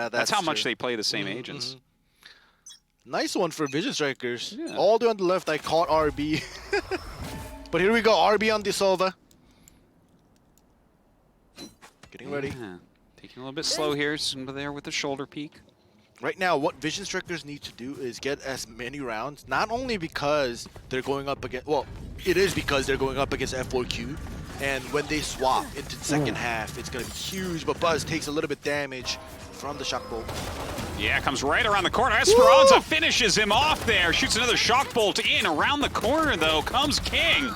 That's how much they play the same agents. Nice one for Vision Strikers. Yeah. All the way on the left, I caught RB. But here we go, RB on Dissolva. Getting ready. Yeah. Taking a little bit slow here, Zumba there with the shoulder peek. Right now, what Vision Strikers need to do is get as many rounds, not only because they're going up against, well, it is because they're going up against F4Q, and when they swap into the second half, it's going to be huge, but Buzz takes a little bit damage from the shock bolt. Yeah, comes right around the corner. Esperanza finishes him off there, shoots another shock bolt in. Around the corner, though, comes King.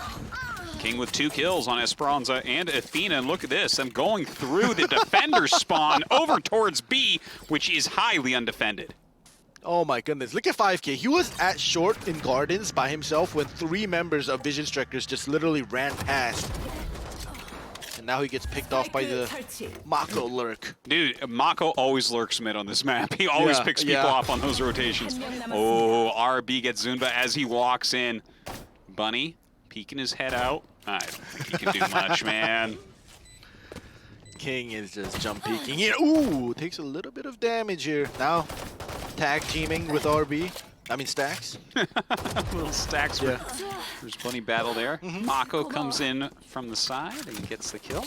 King with 2 kills on Esperanza and Athena. And look at this, them going through the defender spawn over towards B, which is highly undefended. Oh my goodness, look at 5K. He was at short in Gardens by himself when 3 members of Vision Strikers just literally ran past. And now he gets picked off by the Mako lurk. Dude, Mako always lurks mid on this map. He always picks people off on those rotations. Oh, RB gets Zunba as he walks in. Bunny peeking his head out. I don't think he can do much, man. King is just jump peeking here. Ooh, takes a little bit of damage here. Now, tag teaming with RB. I mean, Stacks. Little Stacks. Yeah. There's Bunny battle there. Mako comes in from the side and gets the kill.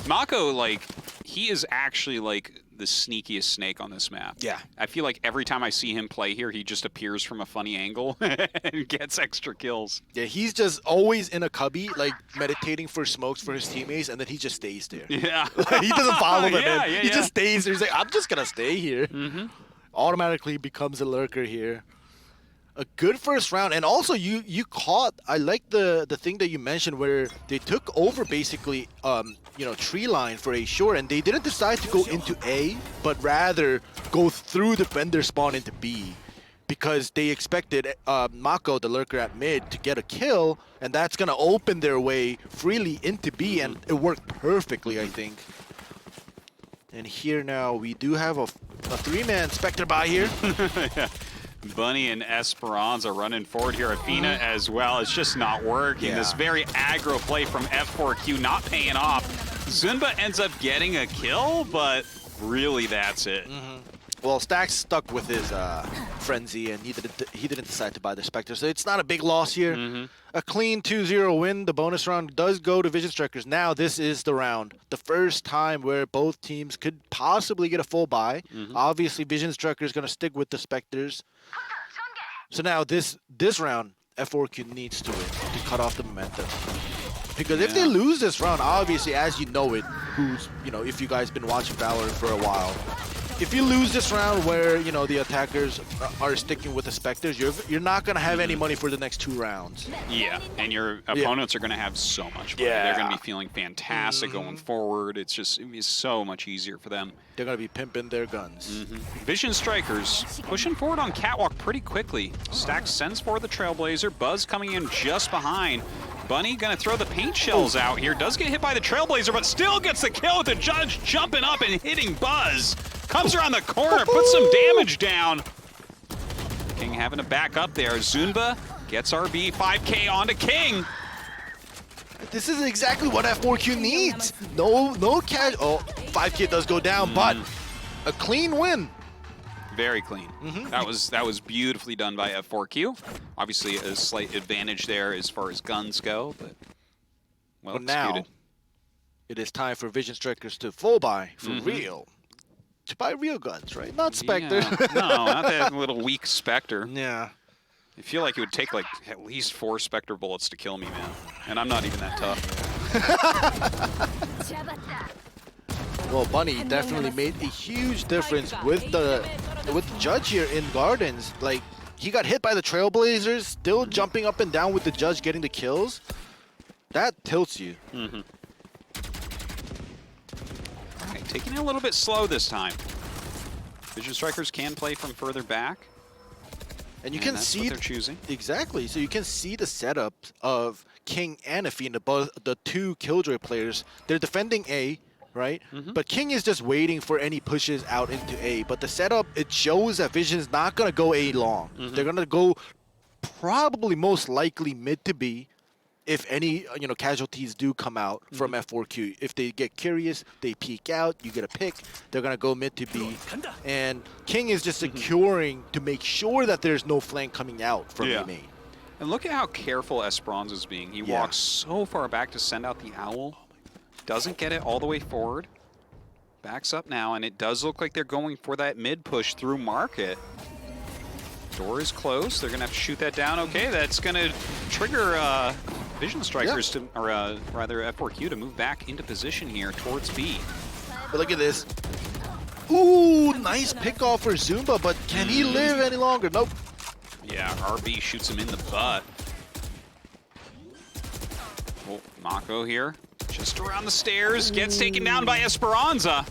Mako, like, he is actually, like, the sneakiest snake on this map. Yeah. I feel like every time I see him play here, he just appears from a funny angle and gets extra kills. Yeah, he's just always in a cubby, like, meditating for smokes for his teammates, and then he just stays there. Yeah. He doesn't follow them Yeah, in. yeah, He yeah. just stays there. He's like, I'm just going to stay here. Automatically becomes a lurker here. A good first round, and also you caught. I like the thing that you mentioned where they took over basically, you know, tree line for A short, and they didn't decide to go into A, but rather go through the vendor spawn into B, because they expected Mako, the lurker at mid, to get a kill, and that's gonna open their way freely into B, and it worked perfectly, I think. And here now we do have a 3-man Spectre by here. Yeah. Bunny and Esperanza running forward here. Athena as well. It's just not working. Yeah. This very aggro play from F4Q not paying off. Zunba ends up getting a kill, but really that's it. Well, Stacks stuck with his frenzy, and he didn't decide to buy the Spectre, so it's not a big loss here. A clean 2-0 win. The bonus round does go to Vision Strikers. Now this is the round, the first time where both teams could possibly get a full buy. Obviously, Vision Strikers going to stick with the Spectres. So now this round, F4Q needs to win to cut off the momentum. Because if they lose this round, obviously, as you know it, if you guys been watching Valorant for a while, if you lose this round where, you know, the attackers are sticking with the Spectres, you're not going to have any money for the next 2 rounds. Yeah, and your opponents are going to have so much money. Yeah. They're going to be feeling fantastic going forward. It's just it's so much easier for them. They're going to be pimping their guns. Vision Strikers pushing forward on Catwalk pretty quickly. Stacks sends forward the Trailblazer. Buzz coming in just behind. Bunny gonna throw the paint shells out here. Does get hit by the Trailblazer, but still gets the kill with the Judge jumping up and hitting Buzz. Comes around the corner, puts some damage down. King having to back up there. Zunba gets RB 5K onto King. This is exactly what F4Q needs. No catch. Oh, 5K does go down, but a clean win. Very clean. That was beautifully done by F4Q. Obviously a slight advantage there as far as guns go, but well executed. Now, it is time for Vision Strikers to full buy for real. To buy real guns, right? Not Spectre. Yeah. No, not that little weak Spectre. Yeah. I feel like it would take like at least 4 Spectre bullets to kill me, man. And I'm not even that tough. Well, Bunny definitely made a huge difference with the Judge here in Gardens. Like, he got hit by the Trailblazers, still jumping up and down with the Judge getting the kills. That tilts you. Okay, taking it a little bit slow this time. Vision Strikers can play from further back. And you can that's see what they're choosing. Exactly. So you can see the setup of King and Athena, both the 2 Killjoy players. They're defending A, right? But King is just waiting for any pushes out into A. But the setup, it shows that Vision's not going to go A long. They're going to go probably most likely mid to B. if any casualties do come out from F4Q. If they get curious, they peek out, you get a pick, they're going to go mid to B. And King is just securing to make sure that there's no flank coming out from A main. And look at how careful Esperanza is being. He walks so far back to send out the owl. Doesn't get it all the way forward. Backs up now, and it does look like they're going for that mid push through market. Door is close. They're going to have to shoot that down. Okay, that's going to trigger Vision Strikers to, or rather F4Q to move back into position here towards B. But look at this. Ooh, nice pick off for Zumba, but can he live any longer? Nope. Yeah, RB shoots him in the butt. Oh, Mako here, just around the stairs, gets taken down by Esperanza.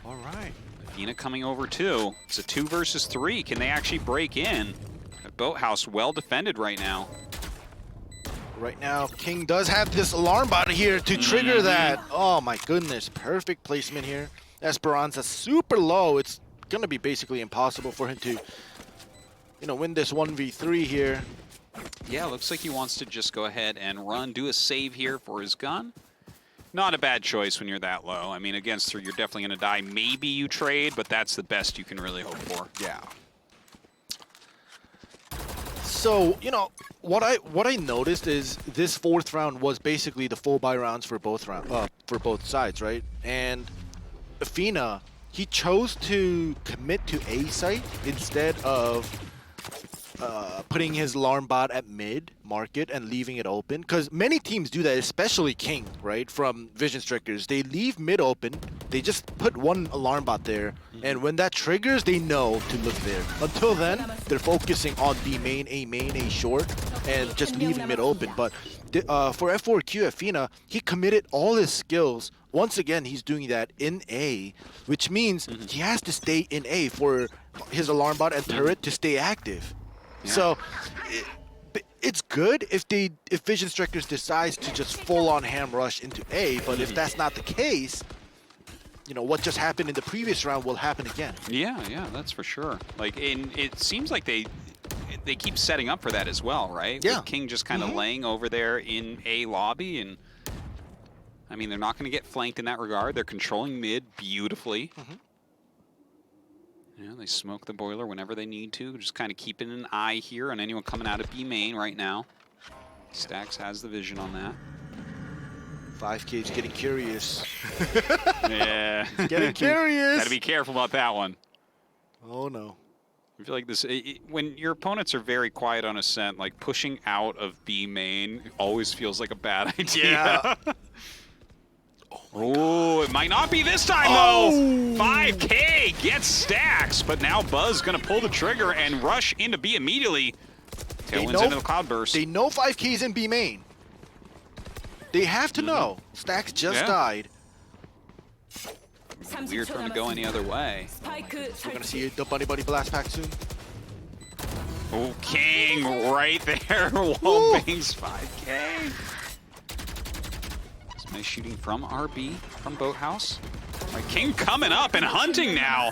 All right. Athena coming over too. It's a 2 versus 3. Can they actually break in? That boathouse well defended right now. Right now, King does have this alarm bot here to trigger that. Oh my goodness, perfect placement here. Esperanza super low. It's gonna be basically impossible for him to, win this 1v3 here. Yeah, looks like he wants to just go ahead and run, do a save here for his gun. Not a bad choice when you're that low. I mean, against 3, you're definitely gonna die. Maybe you trade, but that's the best you can really hope for. Yeah. So, what I noticed is this 4th round was basically the full buy rounds for both sides, right? And Athena, he chose to commit to A site instead of putting his alarm bot at mid market and leaving it open, because many teams do that, especially King, right, from Vision Strikers. They leave mid open, they just put one alarm bot there, and when that triggers, they know to look there. Until then, they're focusing on B main, A short, and just leaving mid open. But for F4Q Athena, he committed all his skills. Once again, he's doing that in A, which means he has to stay in A for his alarm bot and turret to stay active. Yeah. So it's good if Vision Strikers decides to just full-on ham rush into A, but if that's not the case, what just happened in the previous round will happen again. Yeah, that's for sure. Like, it seems like they keep setting up for that as well, right? Yeah. With King just kind of laying over there in A lobby, and I mean, they're not going to get flanked in that regard. They're controlling mid beautifully. Yeah, they smoke the boiler whenever they need to. Just kind of keeping an eye here on anyone coming out of B main right now. Stax has the vision on that. 5K's getting curious. Yeah. Getting curious. Gotta be careful about that one. Oh, no. I feel like this, when your opponents are very quiet on Ascent, like pushing out of B main always feels like a bad idea. Yeah. Oh, it might not be this time, though. 5K gets Stacks, but now Buzz going to pull the trigger and rush into B immediately. Tailwinds into the Cloudburst. They know 5K's in B main. They have to know. Stacks just died. Weird for him to go any other way. We're going to see the Bunny Bunny Blast Pack soon. Oh, King right there. Wall bangs 5K. Nice shooting from RB, from Boathouse. Right, King coming up and hunting now.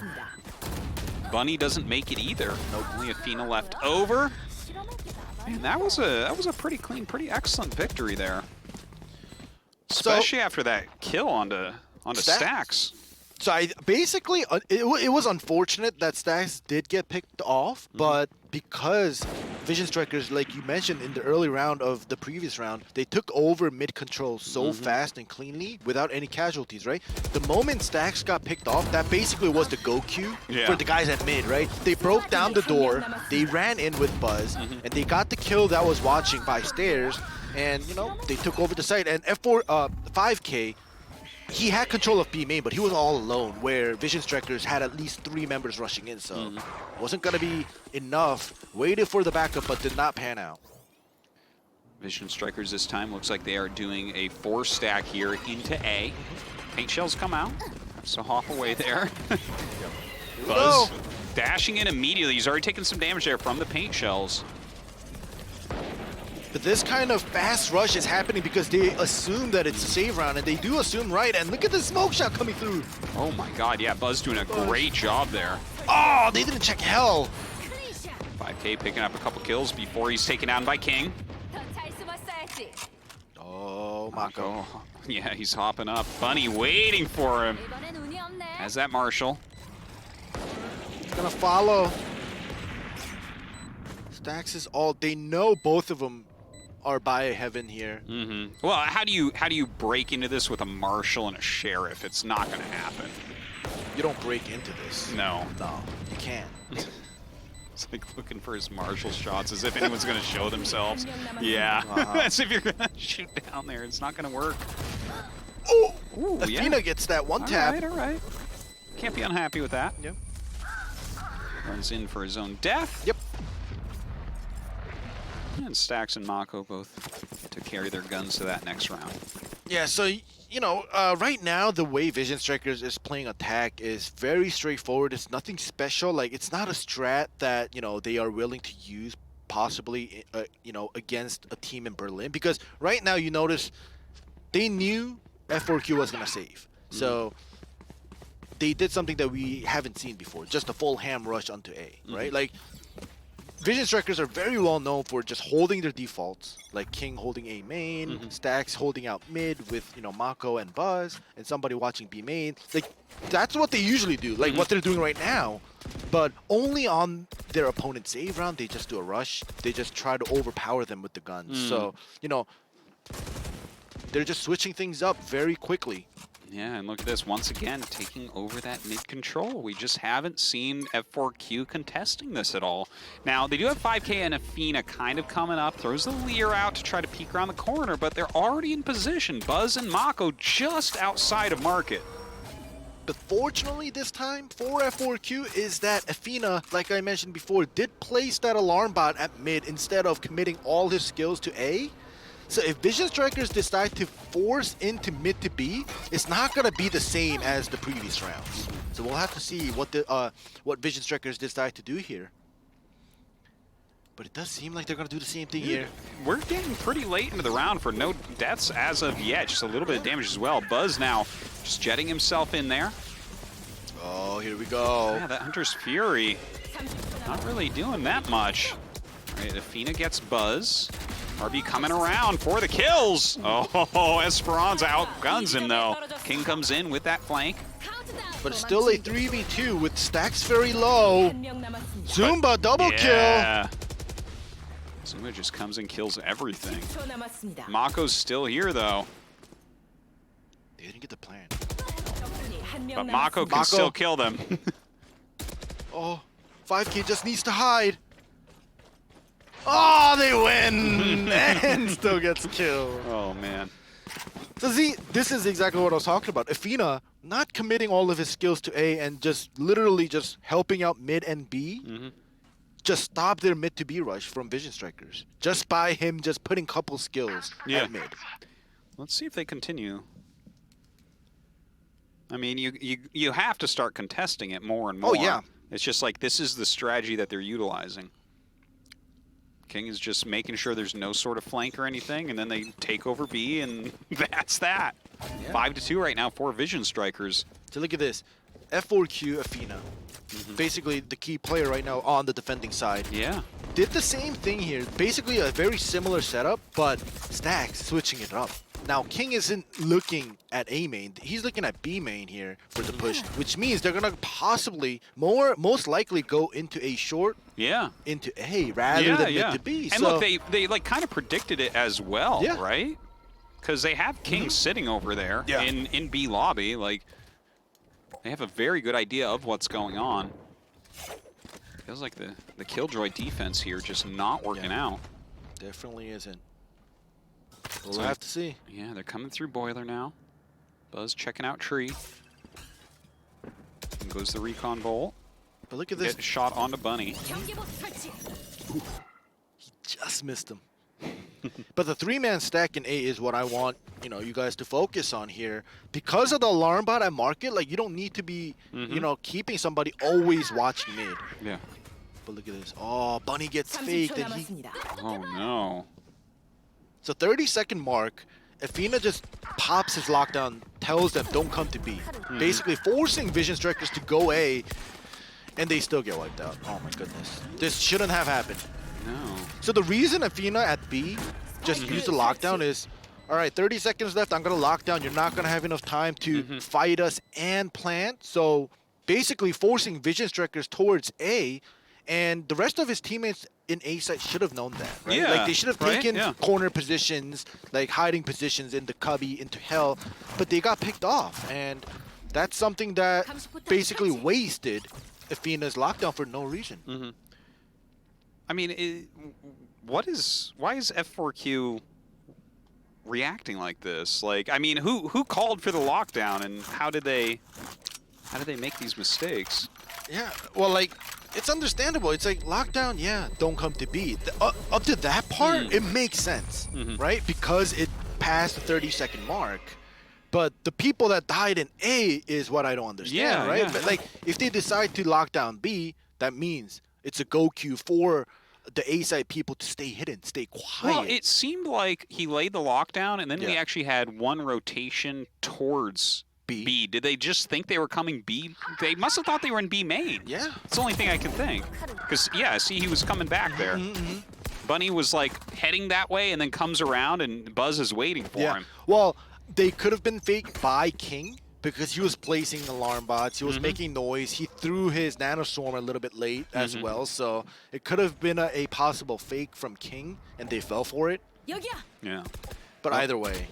Bunny doesn't make it either. Only Athena left over. Man, that was a pretty clean, pretty excellent victory there. Especially after that kill onto Stacks. So basically, it was unfortunate that Stacks did get picked off, but because Vision Strikers, like you mentioned in the early round of the previous round, they took over mid control so fast and cleanly without any casualties, right? The moment Stacks got picked off, that basically was the go cue for the guys at mid, right? They broke down the door, they ran in with Buzz, and they got the kill that was watching by stairs, and they took over the site. And 5K, he had control of B main, but he was all alone, where Vision Strikers had at least 3 members rushing in, so wasn't going to be enough. Waited for the backup, but did not pan out. Vision Strikers this time looks like they are doing a 4-stack here into A. Paint shells come out, so hop away there. Buzz dashing in immediately. He's already taken some damage there from the paint shells. But this kind of fast rush is happening because they assume that it's a save round, and they do assume right. And look at the smoke shot coming through. Oh my god, yeah, Buzz doing a great job there. Oh, they didn't check hell. 5K picking up a couple kills before he's taken down by King. Oh, Mako. Yeah, he's hopping up. Bunny waiting for him. Has that Marshall. He's gonna follow. Stax is all. They know both of them are by heaven here. Well, how do you break into this with a Marshall and a Sheriff? It's not going to happen. You don't break into this. No. No, you can't. It's like looking for his Marshall shots as if anyone's going to show themselves. Yeah, as if you're going to shoot down there. It's not going to work. Oh, Ooh, Athena gets that one tap. All right. Can't be unhappy with that. Yep. Runs in for his own death. Yep. And Stax and Mako both to carry their guns to that next round. Yeah, so, you know, right now, the way Vision Strikers is playing attack is very straightforward. It's nothing special. Like, it's not a strat that, you know, they are willing to use possibly, you know, against a team in Berlin. Because right now, you notice they knew F4Q was going to save. So they did something that we haven't seen before. Just a full ham rush onto A, right? Like, Vision Strikers are very well known for just holding their defaults, like King holding A main, Stax holding out mid with, you know, Mako and Buzz, and somebody watching B main. Like, that's what they usually do, like what they're doing right now. But only on their opponent's save round, they just do a rush. They just try to overpower them with the guns. So, you know, they're just switching things up very quickly. Yeah, and look at this, once again, taking over that mid control. We just haven't seen F4Q contesting this at all. Now, they do have 5K and Athena kind of coming up, throws the Leer out to try to peek around the corner, but they're already in position. Buzz and Mako just outside of market. But fortunately this time for F4Q is that Athena, like I mentioned before, did place that alarm bot at mid instead of committing all his skills to A. So if Vision Strikers decide to force into mid to B, it's not going to be the same as the previous rounds. So we'll have to see what Vision Strikers decide to do here. But it does seem like they're going to do the same thing here. We're getting pretty late into the round for no deaths as of yet. Just a little bit of damage as well. Buzz now just jetting himself in there. Oh, here we go. Yeah, that Hunter's Fury not really doing that much. All right, Athena gets Buzz. RB coming around for the kills. Oh, Esperanza outguns him though. King comes in with that flank. But it's still a 3v2 with stacks very low. Zumba double kill. Zumba just comes and kills everything. Mako's still here though. They didn't get the plan. But Mako can still kill them. Oh, 5K just needs to hide. Oh, they win! And still gets killed. Oh, man. So see, this is exactly what I was talking about. Athena not committing all of his skills to A and just literally just helping out mid and B. Just stop their mid to B rush from Vision Strikers. Just by him just putting couple skills at mid. Let's see if they continue. I mean, you have to start contesting it more and more. Oh, yeah. It's just like this is the strategy that they're utilizing. King is just making sure there's no sort of flank or anything, and then they take over B, and that's that. 5-2 right now for Vision Strikers. So look at this. F4Q Athena. Basically the key player right now on the defending side. Yeah. Did the same thing here. Basically a very similar setup, but Stax switching it up. Now, King isn't looking at A main. He's looking at B main here for the push, which means they're going to possibly, most likely go into A short, into A rather than mid to B. And so, look, they like kind of predicted it as well, right? Because they have King sitting over there in B lobby. Like, they have a very good idea of what's going on. Feels like the Killjoy defense here just not working out. Definitely isn't. We'll have to see. Yeah, they're coming through Boiler now. Buzz checking out Tree. And goes the Recon Bolt. But look at this. Get shot onto Bunny. Ooh, he just missed him. But the 3-man stack in A is what I want, you guys to focus on here. Because of the alarm bot at market, like, you don't need to be, keeping somebody always watching mid. Yeah. But look at this. Oh, Bunny gets faked and he... Oh, no. So 30-second mark, Athena just pops his lockdown, tells them don't come to B. Basically forcing Vision Strikers to go A, and they still get wiped out. Oh my goodness. This shouldn't have happened. No. So the reason Athena at B just used the lockdown is, all right, 30 seconds left. I'm going to lock down. You're not going to have enough time to fight us and plant. So basically forcing Vision Strikers towards A, and the rest of his teammates in A site should have known that, right? Yeah, Like they should have right? taken Yeah. corner positions, like hiding positions into Cubby, into Hell, but they got picked off. And that's something that basically wasted Athena's lockdown for no reason. I mean, why is F4Q reacting like this? Like, I mean, who called for the lockdown, and how did they make these mistakes? Yeah, well, like, it's understandable. It's like, lockdown, yeah, don't come to B. Up to that part, it makes sense, right? Because it passed the 30-second mark. But the people that died in A is what I don't understand, right? Yeah, but, like, if they decide to lock down B, that means it's a go queue for the A side people to stay hidden, stay quiet. Well, it seemed like he laid the lockdown, and then we Yeah. actually had one rotation towards B. Did they just think they were coming B? They must have thought they were in B main. Yeah. It's the only thing I can think. Because, yeah, see, he was coming back there. Bunny was, like, heading that way and then comes around, and Buzz is waiting for him. Well, they could have been faked by King because he was placing alarm bots. He was making noise. He threw his nanoswarm a little bit late as well. So it could have been a possible fake from King, and they fell for it. Yeah. But either way.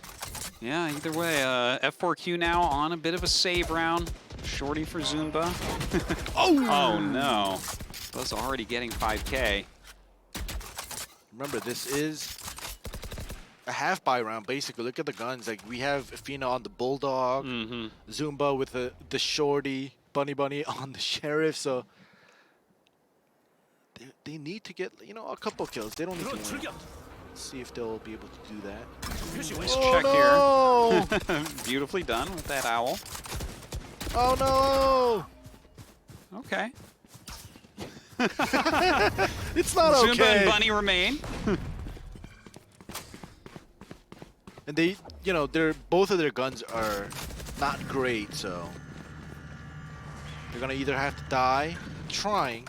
Yeah, either way, F4Q now on a bit of a save round. Shorty for Zumba. Oh, no. Buzz already getting 5K. Remember, this is a half buy round, basically. Look at the guns. Like, we have Athena on the Bulldog, Zumba with the Shorty, Bunny on the Sheriff. So they need to get, you know, a couple kills. They don't need to win. See if they'll be able to do that. Nice Oh, check here. Beautifully done with that owl. Oh no! Okay. It's not Zumba okay. and Bunny remain. And they, you know, both of their guns are not great, so they're gonna either have to die trying,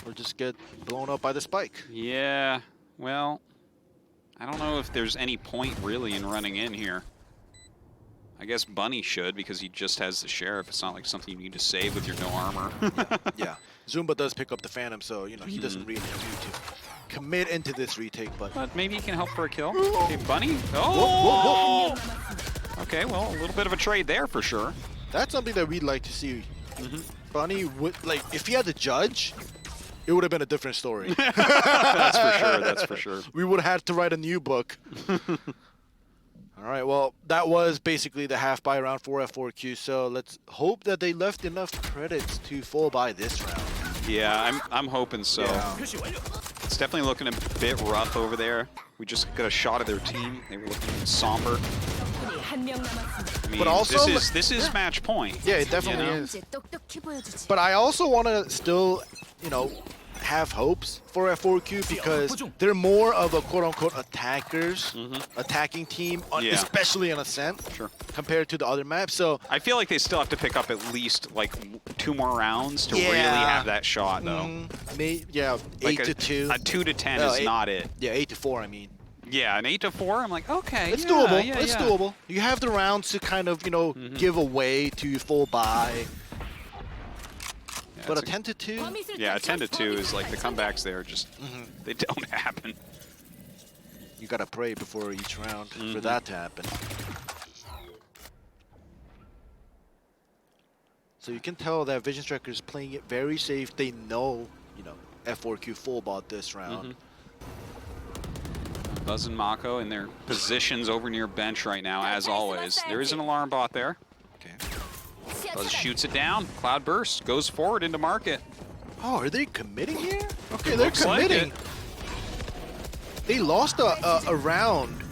or just get blown up by the spike. Yeah, well, I don't know if there's any point really in running in here. I guess Bunny should, because he just has the Sheriff. It's not like something you need to save with your no armor. Yeah. Zumba does pick up the Phantom, so, you know, he doesn't really need to commit into this retake, but maybe he can help for a kill. Okay, Bunny. Oh! Okay, well, a little bit of a trade there for sure. that's something that we'd like to see. Bunny would, like, if he had to judge, it would have been a different story. That's for sure, that's for sure. We would have had to write a new book. All right, well, that was basically the half buy round for F4Q, so let's hope that they left enough credits to full buy this round. Yeah, I'm hoping so. Yeah. It's definitely looking a bit rough over there. We just got a shot of their team. They were looking somber. I mean, But also, this is match point. Yeah, it definitely You know? is. But I also want to still, you know, have hopes for F4Q because they're more of a quote-unquote attacking team, Yeah. especially on Ascent, Sure. compared to the other maps. So I feel like they still have to pick up at least like 2 more rounds to Yeah. really have that shot, though. yeah, Like 8 to 2. A 2 to 10 No, is 8 not it. Yeah, 8 to 4. I mean, Yeah, an 8 to 4. I'm like, okay, it's yeah, doable. Yeah, it's yeah. doable. You have the rounds to kind of, you know, give away to full buy. Yeah, But a it's 10 to 2. Yeah, a 10 to 2 is like the comebacks there just they don't happen. You gotta pray before each round for that to happen. So you can tell that Vision Striker is playing it very safe. They know, you know, F4Q full bought this round. Buzz and Mako in their positions over near bench right now, as always. There is an alarm bot there. Okay. Buzz shoots it down. Cloud burst goes forward into market. Oh, are they committing here? Okay, they're Looks like committing. They lost a round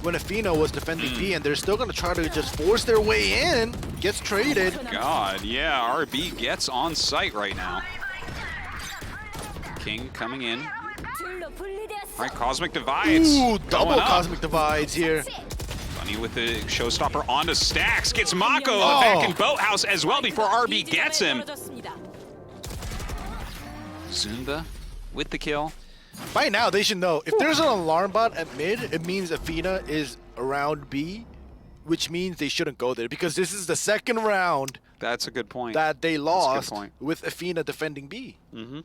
when Athena was defending B, and they're still gonna try to just force their way in. Gets traded. God, yeah, RB gets on site right now. King coming in. All right, Cosmic Divides. Ooh, double going up. Cosmic Divides here. Bunny with the showstopper onto Stacks. Gets Mako Oh. back in Boathouse as well before RB gets him. Zumba with the kill. By now, they should know. If there's an alarm bot at mid, it means Athena is around B, which means they shouldn't go there because this is the second round That's a good point. that they lost point. with Athena defending B. Mm-hmm.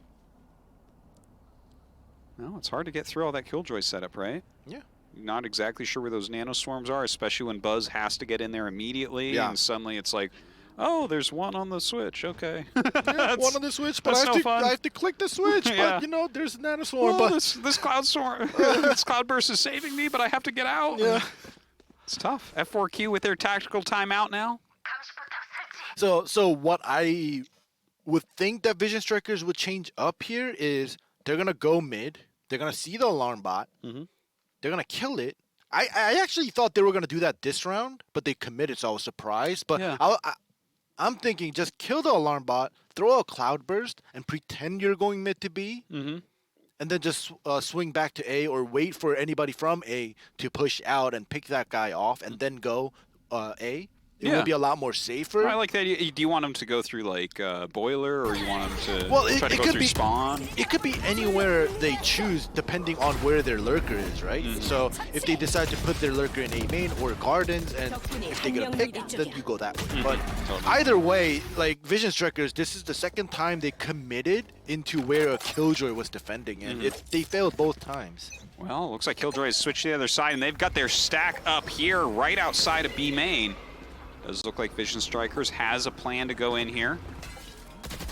No, it's hard to get through all that Killjoy setup, right? Yeah. Not exactly sure where those nanoswarms are, especially when Buzz has to get in there immediately, and suddenly it's like, oh, there's one on the switch. Okay. Yeah, one on the switch, but I have to click the switch. Yeah. But you know, there's a nanoswarm. Well, But this cloud storm, this cloudburst is saving me, but I have to get out. yeah. It's tough. F4Q with their tactical timeout now. So what I would think that Vision Strikers would change up here is they're gonna go mid. They're gonna see the alarm bot. Mm-hmm. They're gonna kill it. I actually thought they were gonna do that this round, but they committed, so I was surprised. But Yeah. I'm thinking just kill the alarm bot, throw a cloudburst, and pretend you're going mid to B, Mm-hmm. and then just swing back to A or wait for anybody from A to push out and pick that guy off, and then go A. It Yeah. would be a lot more safer. I like that. Do you want them to go through like boiler, or you want them to Well, try to it go could through be spawn? It could be anywhere they choose, depending on where their lurker is, right? Mm-hmm. So if they decide to put their lurker in A main or gardens, and if they get a pick, then you go that way. But Totally. either way, like Vision Strikers, this is the second time they committed into where a Killjoy was defending, and they failed both times. Well, looks like Killjoy has switched to the other side, and they've got their stack up here right outside of B main. Does look like Vision Strikers has a plan to go in here.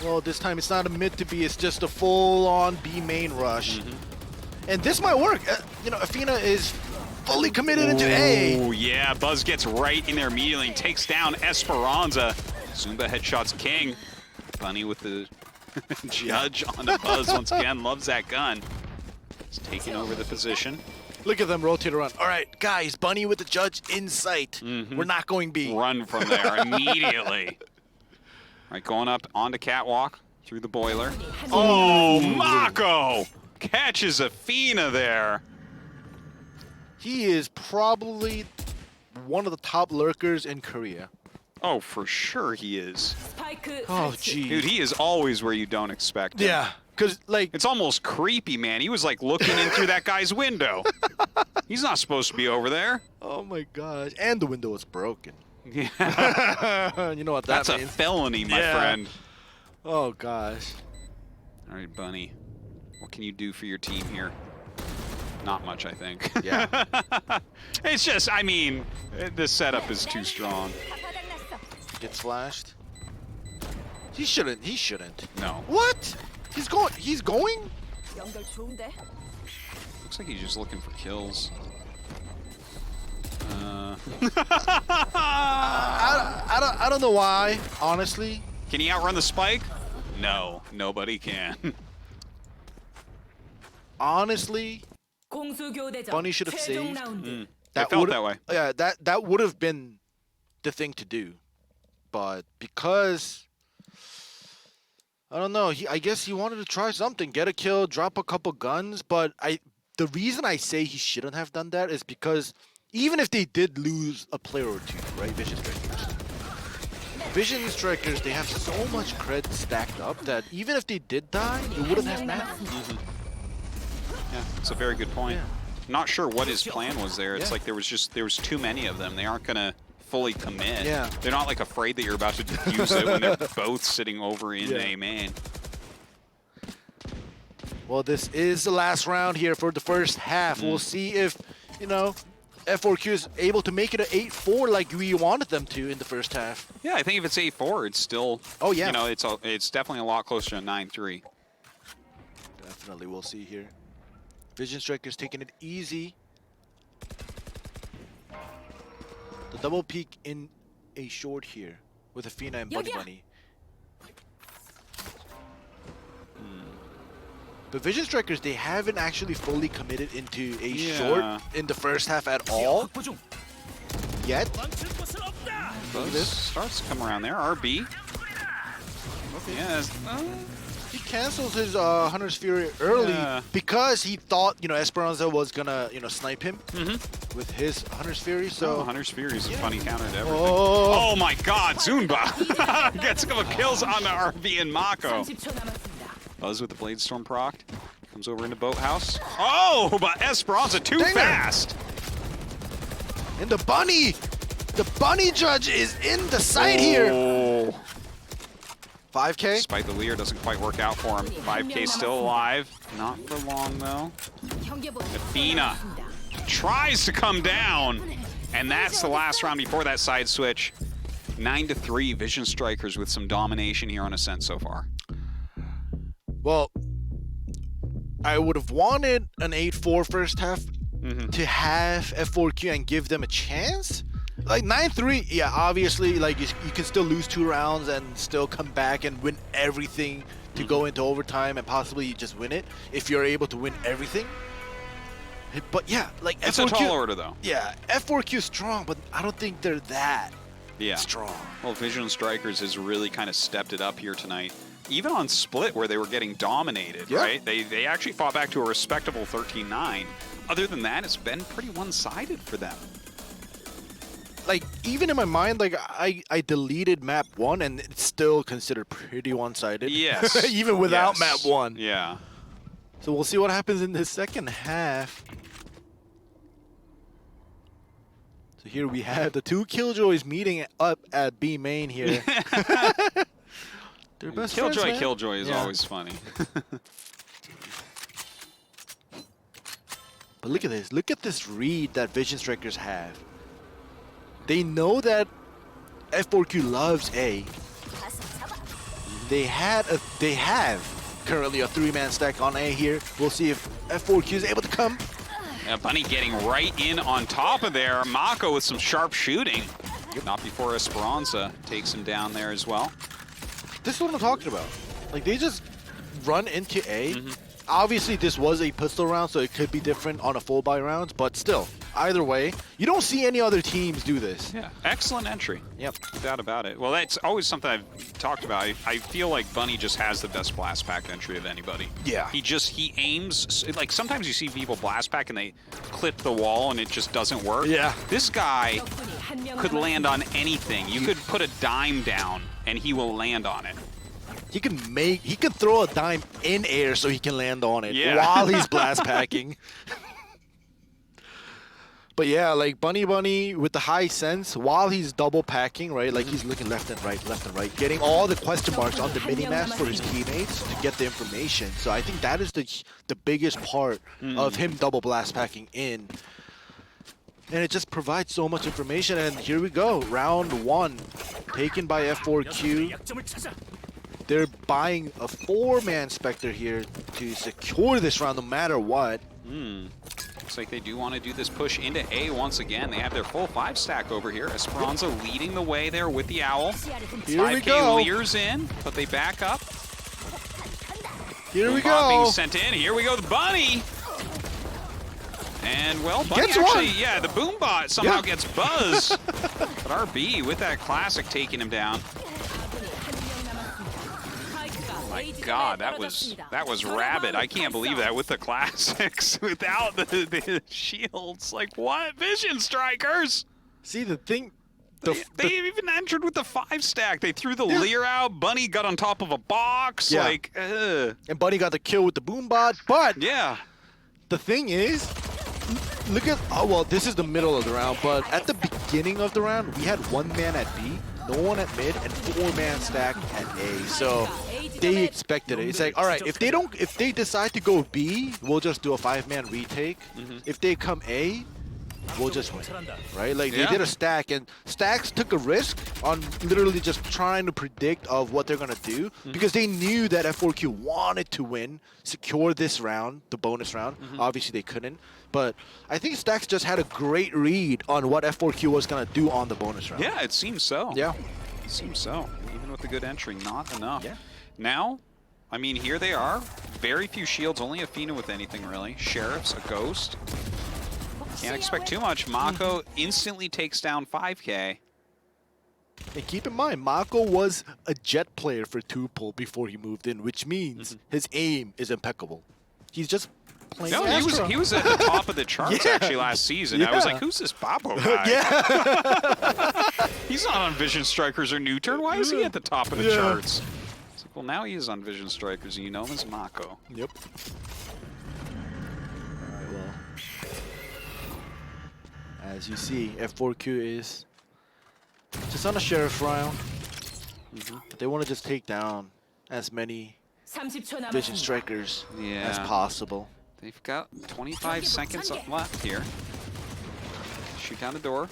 Well, this time it's not a mid to B, it's just a full-on B main rush. And this might work. You know, Athena is fully committed into A. Oh, yeah. Buzz gets right in there immediately and takes down Esperanza. Zumba headshots king. Bunny with the judge on the Buzz once again. Loves that gun. He's taking over the position. Look at them rotate around. All right, guys, Bunny with the judge in sight. We're not going B. Run from there immediately. All right, going up onto Catwalk through the boiler. Oh, Mako catches Athena there. He is probably one of the top lurkers in Korea. Oh, for sure he is. Oh, gee. Dude, he is always where you don't expect him. Yeah, because, like... It's almost creepy, man. He was, like, looking in through that guy's window. He's not supposed to be over there. Oh, my gosh. And the window was broken. Yeah. You know what that That's means. a felony, my Yeah. friend. Oh, gosh. All right, Bunny. What can you do for your team here? Not much, I think. Yeah. It's just, I mean, the setup is too strong. Gets flashed. He shouldn't. He shouldn't. No. What? He's going. He's going? Looks like he's just looking for kills. I don't know why, honestly. Can he outrun the spike? No, nobody can. Honestly, Bunny should have saved. It felt that way. Yeah, that would have been the thing to do, but because I don't know, I guess he wanted to try something, get a kill, drop a couple guns. But the reason I say he shouldn't have done that is because even if they did lose a player or two, right, Vision Strikers, they have so much cred stacked up that even if they did die, it wouldn't have mattered. Yeah, it's a very good point. Yeah. Not sure what his plan was there. It's Yeah. like there was too many of them. They aren't gonna fully commit. Yeah. They're not like afraid that you're about to use it when they're both sitting over in A main. Well, this is the last round here for the first half. We'll see if, you know, F4Q is able to make it an 8-4 like we wanted them to in the first half. Yeah, I think if it's 8-4, it's still. Oh, yeah. You know, it's definitely a lot closer to 9-3. Definitely, we'll see here. Vision Strikers taking it easy. The double peek in a short here with Athena and Bunny Bunny. But Vision Strikers, they haven't actually fully committed into a short in the first half at all. Yet. This starts to come around there. RB. Okay. Yeah. He cancels his Hunter's Fury early because he thought, you know, Esperanza was gonna, you know, snipe him with his Hunter's Fury. So Hunter's Fury is a funny counter to everything. Oh, Oh my God, Zumba gets a couple kills on the RB and Mako. Buzz with the Blade Storm procced. Comes over into Boathouse. Oh, but Esperanza too fast. And the bunny judge is in the sight here. 5K. Despite the Lear, doesn't quite work out for him. 5K still alive. Not for long, though. Athena tries to come down. And that's the last round before that side switch. 9-3, Vision Strikers with some domination here on Ascent so far. Well, I would have wanted an 8-4 first half to have F4Q and give them a chance. Like 9-3, yeah, obviously, like you can still lose 2 rounds and still come back and win everything to go into overtime and possibly just win it if you're able to win everything. But yeah, like it's F4Q, a tall order though. Yeah, F4Q is strong, but I don't think they're that strong. Well, Vision Strikers has really kind of stepped it up here tonight. Even on Split, where they were getting dominated, right? They actually fought back to a respectable 13-9. Other than that, it's been pretty one-sided for them. Like, even in my mind, like, I deleted map 1, and it's still considered pretty one-sided. Yes. Even without map 1. Yeah. So we'll see what happens in the second half. So here we have the 2 Killjoys meeting up at B main here. They're best friends, man. Killjoy is always funny. But look at this. Look at this read that Vision Strikers have. They know that F4Q loves A. They have currently a 3-man stack on A here. We'll see if F4Q is able to come. Bunny getting right in on top of there. Mako with some sharp shooting. Not before Esperanza takes him down there as well. This is what I'm talking about. Like, they just run into A. Obviously, this was a pistol round, so it could be different on a full buy round, but still, either way, you don't see any other teams do this. Yeah, excellent entry. Yep. No doubt about it. Well, that's always something I've talked about. I feel like Bunny just has the best blast pack entry of anybody. Yeah. He aims, like sometimes you see people blast pack and they clip the wall and it just doesn't work. Yeah. This guy could land on anything. You could put a dime down and he will land on it. He can throw a dime in air so he can land on it while he's blast packing. But yeah, like Bunny with the high sense while he's double packing, right? Like he's looking left and right, getting all the question marks on the mini-maps for his teammates to get the information. So I think that is the biggest part of him double blast packing in. And it just provides so much information. And here we go, round 1, taken by F4Q. They're buying a 4-man Spectre here to secure this round no matter what. Looks like they do want to do this push into A once again. They have their full 5 stack over here. Esperanza leading the way there with the Owl. Here we 5K go. Lears in, but they back up. Here we Bombot being go. sent in. Here we go, the Bunny. And, well, Bunny Gets actually, one. yeah, the Boombot somehow gets Buzz. But RB with that classic taking him down. My God, that was rabid. I can't believe that with the classics, without the shields. Like, what? Vision Strikers! See, the thing... They even entered with the 5 stack. They threw the Lear out. Bunny got on top of a box. Yeah. Like, And Bunny got the kill with the Boombot, but... Yeah. The thing is, look at... Oh, well, this is the middle of the round, but at the beginning of the round, we had 1 man at B, no one at mid, and 4-man stack at A. So... they expected it. It's like, all right, if they decide to go B, we'll just do a 5-man retake. If they come A, we'll just win, right? Like they did a stack, and stacks took a risk on literally just trying to predict of what they're gonna do because they knew that F4Q wanted to win, secure this round, the bonus round. Obviously they couldn't, but I think stacks just had a great read on what F4Q was gonna do on the bonus round. Yeah, it seems so. Yeah, it seems so. Even with the good entry, not enough. Yeah. Now, I mean, here they are. Very few shields, only Athena with anything really. Sheriff's, a ghost. Can't expect too much. Mako instantly takes down 5K. And keep in mind, Mako was a jet player for Tuple before he moved in, which means his aim is impeccable. He's just playing Astra. he was at the top of the charts actually last season. I was like, who's this Babo guy? He's not on Vision Strikers or New Turn. Why is he at the top of the charts? It's like, well, now he is on Vision Strikers, and you know him as Mako. Yep. As you see, F4Q is just on a sheriff round. They want to just take down as many 30초 vision 남았습니다. strikers as Yeah. possible. They've got 25 seconds left here. Shoot down the door.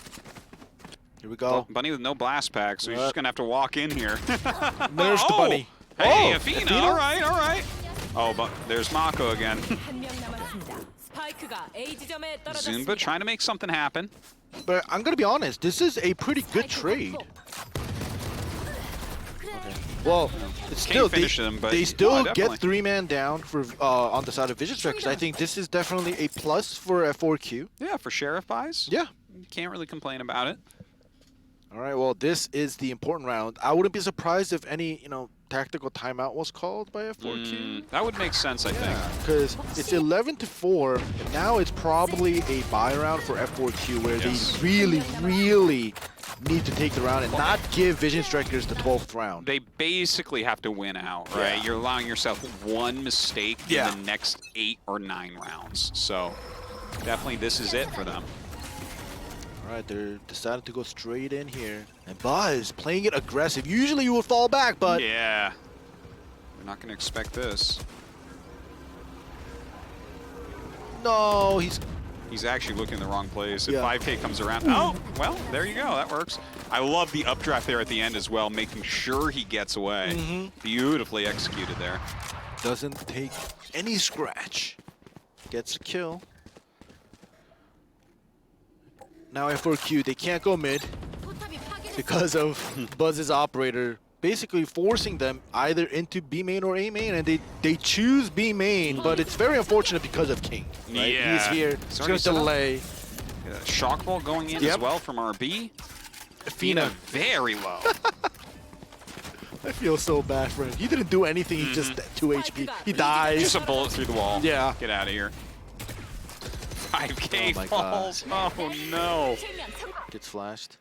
Here we go. Bunny with no blast pack, so he's just going to have to walk in here. There's the bunny. Hey, Oh, Athena. All right, all right. Oh, but there's Mako again. 한 명 남았습니다. 스파이크가 A 지점에 Zunba 떨어졌습니다. trying to make something happen. But I'm going to be honest, this is a pretty good trade. Well, it's Can't still finish them, but they still definitely. get 3-man down for on the side of vision strikers. I think this is definitely a plus for F4Q. Yeah, for sheriff buys. Yeah. Can't really complain about it. All right, well, this is the important round. I wouldn't be surprised if any, tactical timeout was called by F4Q. That would make sense, I think. Because it's 11-4, and now it's probably a buy round for F4Q where Yes. they really, really need to take the round and not give Vision Strikers the 12th round. They basically have to win out, right? Yeah. You're allowing yourself one mistake Yeah. in the next 8 or 9 rounds. So definitely this is it for them. All right, they're deciding to go straight in here. And Buzz playing it aggressive. Usually you would fall back, but Yeah. They're not going to expect this. no, he's He's actually looking in the wrong place. If Yeah. 5K comes around, oh, well, there you go. That works. I love the updraft there at the end as well, making sure he gets away. Beautifully executed there. doesn't take any scratch. Gets a kill. Now F4Q, they can't go mid because of Buzz's operator basically forcing them either into B main or A main, and they choose B main, but it's very unfortunate because of King. Right? Yeah. He's here. It's It's already going to set up. delay. Shock ball going in as Yep. well from RB. Athena. Very low. I feel so bad for him. He didn't do anything. He just 2 HP. He dies. Just a bullet through the wall. Yeah. Get out of here. 5K Oh my falls. Oh no. Gets flashed.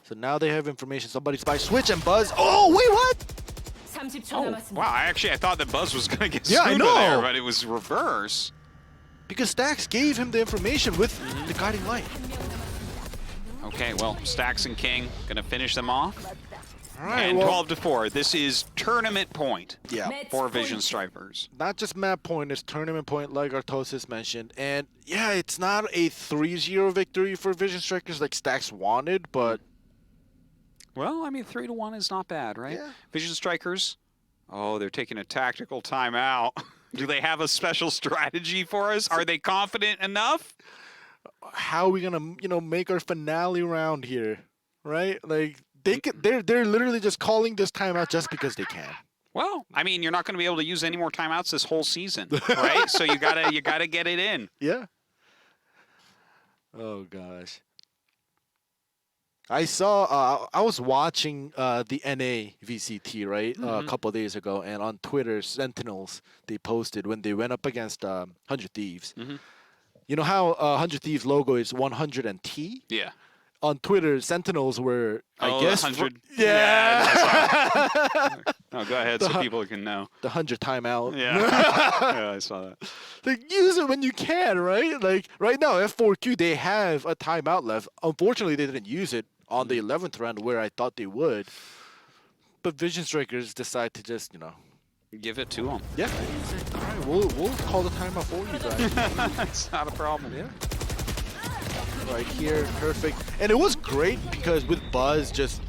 So now they have information. Somebody's by switch and Buzz. Oh, wait, what? 30초 Oh, 남았습니다. wow. I thought that Buzz was going to get Yeah, I Suna know. there, but it was reverse. Because Stax gave him the information with the guiding light. Okay, well, Stax and King going to finish them off. All right, And well, 12-4. This is tournament point yeah. for Vision Strikers. Not just map point, it's tournament point like Artosis mentioned. And yeah, it's not a 3-0 victory for Vision Strikers like Stax wanted, but Well, I mean, 3-1 is not bad, right? Yeah. Vision Strikers. Oh, they're taking a tactical timeout. Do they have a special strategy for us? Are they confident enough? how are we gonna, make our finale round here, right? Like they're literally just calling this timeout just because they can. Well, I mean, you're not going to be able to use any more timeouts this whole season, right? So you gotta get it in. Yeah. Oh gosh. I saw. I was watching the NA VCT right a couple of days ago, and on Twitter, Sentinels they posted when they went up against 100 Thieves. You know how 100 Thieves logo is 100 and T? Yeah. On Twitter, Sentinels were, I Oh, guess, 100. yeah, Oh, go ahead, so people can know. the 100 timeout. Yeah. Yeah, I saw that. Like, use it when you can, right? Like, right now, F4Q, they have a timeout left. Unfortunately, they didn't use it on the 11th round where I thought they would. But Vision Strikers decide to just, Give it to them. yeah. All right, we'll call the timeout for you guys. It's not a problem. Yeah. Right here, perfect. And it was great because with Buzz just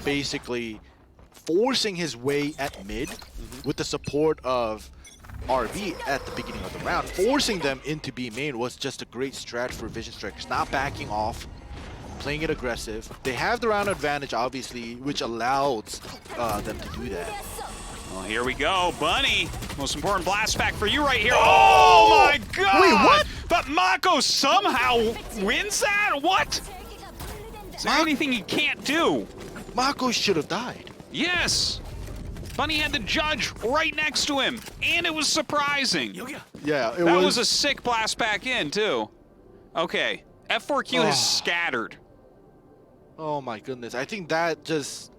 basically forcing his way at mid with the support of RB at the beginning of the round, forcing them into B main was just a great strat for Vision Strikers. Not backing off, playing it aggressive. They have the round advantage, obviously, which allows them to do that. Well, here we go. Bunny, most important blast pack for you right here. Oh my god! Wait, what? But Mako somehow wins that? What? Is there anything he can't do? Mako should have died. Yes! Bunny had the judge right next to him, and it was surprising. Yeah, it That was a sick blast pack in, too. Okay, F4Q Oh. has scattered. Oh my goodness. I think that just...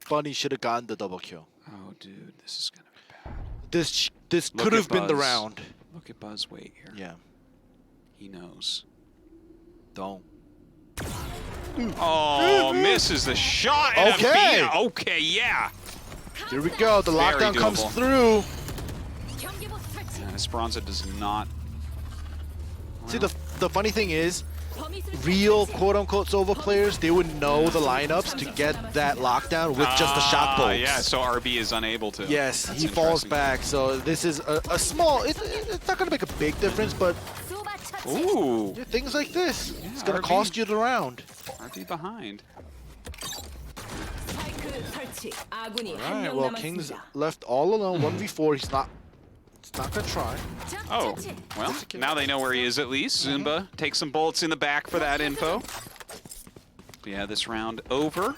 Bunny should have gotten the double kill. Oh, dude, this is gonna be bad. This Look could at have been the Buzz. round. Look at Buzz wait here. Yeah. He knows. Don't. Oh, misses the shot. And Okay. Okay, yeah. Here we go. The Very lockdown comes doable. through. 경계복 설치. And Esperanza does not. See, the funny thing is, 범위술 real 설치. quote-unquote Sova players, they would know the lineups to get that lockdown with just the shot bolts. Yeah, so RB is unable to. Yes, That's he falls interesting. back. So this is a small. It's not going to make a big difference, but 쏘바 처치. Ooh, yeah, things like this, it's going RB. to cost you the round. RB behind. 스파이크 설치. 아군이 All 한 right, 명 well, King's 남았습니다. left all alone, 1v4. He's not going to try. 적 Oh, 처치. well, now they know where he is at least. Zumba takes some bullets in the back for that info. Yeah, this round over.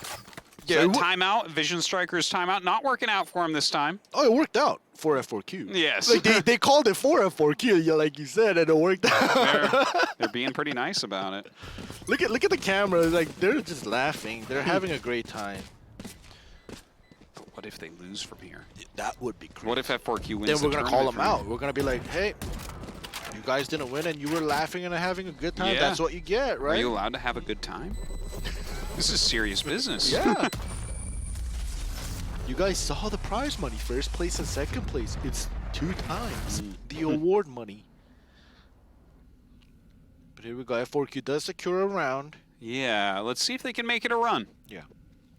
Yeah, So it wo- timeout, Vision Striker's timeout, not working out for him this time. Oh, it worked out for F4Q. Yes. Like they called it for F4Q, yeah, like you said, and it worked out. They're being pretty nice about it. Look at the camera. Like they're just laughing. They're having a great time. But what if they lose from here? That would be great. What if F4Q wins Then the we're gonna call tournament them from out. here? We're gonna be like, hey, you guys didn't win, and you were laughing and having a good time. Yeah. That's what you get, Are right? you allowed to have a good time? This is serious business. Yeah. You guys saw the prize money, first place and second place. It's 2 times the award money. But here we go. F4Q does secure a round. Yeah, let's see if they can make it a run. Yeah.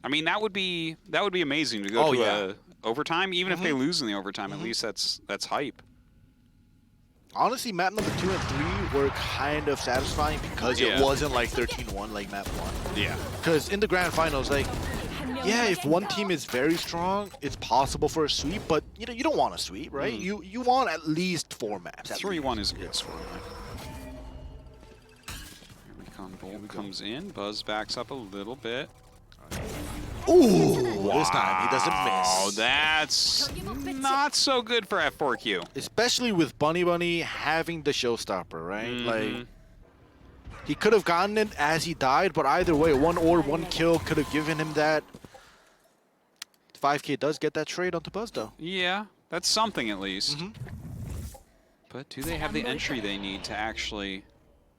I mean, that would be amazing to go Oh, to yeah. a overtime, even if they lose in the overtime. At least that's hype. Honestly, map number 2 and 3 were kind of satisfying because Yeah. it wasn't like 13-1 like map 1. Yeah. Because in the grand finals, like, 한 명 yeah, if one 남았습니다. team is very strong, it's possible for a sweep, but you don't want a sweep, right? You want at least 4 maps. at 3-1 least. is a good score. Here Recon Bolt comes in. Buzz backs up a little bit. Ooh, this time he doesn't Oh, miss. that's not so good for F4Q. Especially with Bunny having the showstopper, right? Mhm. Like, he could have gotten it as he died, but either way, 1 or 1 kill could have given him that. 5K does get that trade onto Buzz, though. Yeah, that's something at least. Mhm. But do they have the entry they need to actually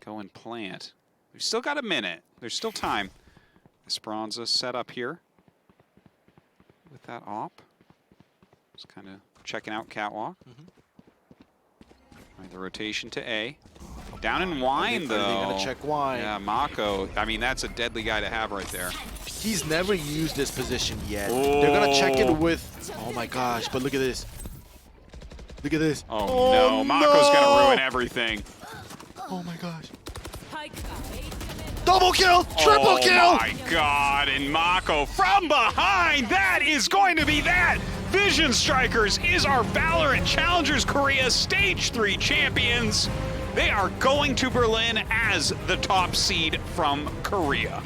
go and plant? We've still got a minute. There's still time. Esperanza set up here with that op. Just kind of checking out Catwalk. Right, the rotation to A. Down in Wine, Are though. they gonna check Wine? Yeah, Mako. I mean, that's a deadly guy to have right there. He's never used this position yet. They're gonna check it Oh. with. Oh my gosh! But look at this. Look at this. Oh, no. Mako's going to ruin everything. Oh my gosh! 스파이크가 A 지점에 Double kill! Triple kill! Oh my god, and Mako from behind! That is going to be that! Vision Strikers is our Valorant Challengers Korea Stage 3 champions. They are going to Berlin as the top seed from Korea.